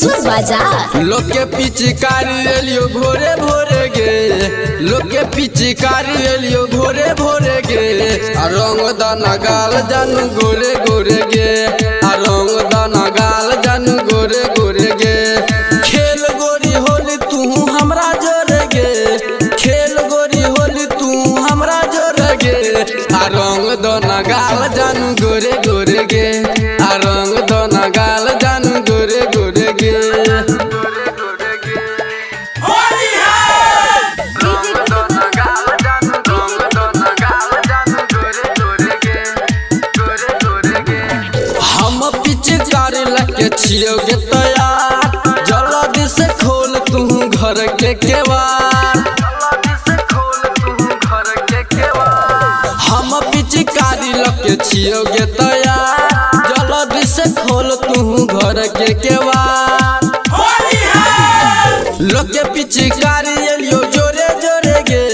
कुशेश्वर बाजार। लोग के पिचकारी एलियो भोरे भोरे गे, लोग के पिचकारी एलियो भोरे भोरे गे। रंग दाना गाल जानू गोरे गोरे गे, रंग दाना गाल जानू गोरे गोरे गे। खेल गोरी होली तू हमरा जोरे गे, खेल गोरी होली तू हमरा जोरे गे। रंग दाना गाल जानू गोरे गोरे गे, रंग दाना गाल जानू गोरे गोरे गे। हम पिचकारी लगे छियोगे तैयार, जल्दी से खोल तू घर के केवाड़। हम पिचकारी लगे छियोगे तैयार, जल्दी से खोल तू घर के केवाड़। लोग के पिचकारी एलियो जोरे जोरे गे,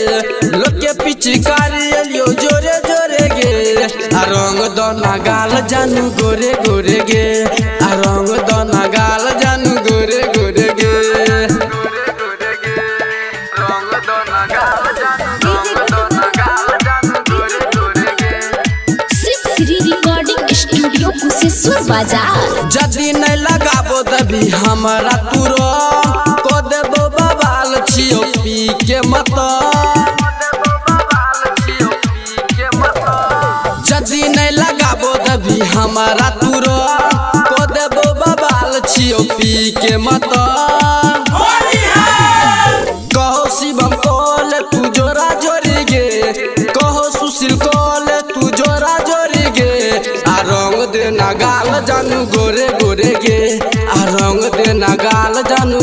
लोग के पिचकारी एलियो जोरे जोरे गे। रंग दाना गाल जानू गोरे गोरे गे, रंग दाना गाल जानू गोरे गोरे गे। रंग दाना गाल जानू, रंग दाना गाल जानू गोरे गोरे गे। शिव श्री रिकॉर्डिंग स्टूडियो कुशेश्वर बाजार। जदी नहीं लगाबो तभी हमारा तुरो को देबो बवाल छियो पी के मत। जदी नहीं लगाबो तभी हमारा तुरो को देबो बवाल छियो पी के मत। कहो शिवम कोल तू जोरा जोरी गे, कहो सुशील कोल तू जोरा जोरी गे। रंग देना गाल जानू गोरे गोरे गे, रंग देना गाल जानू।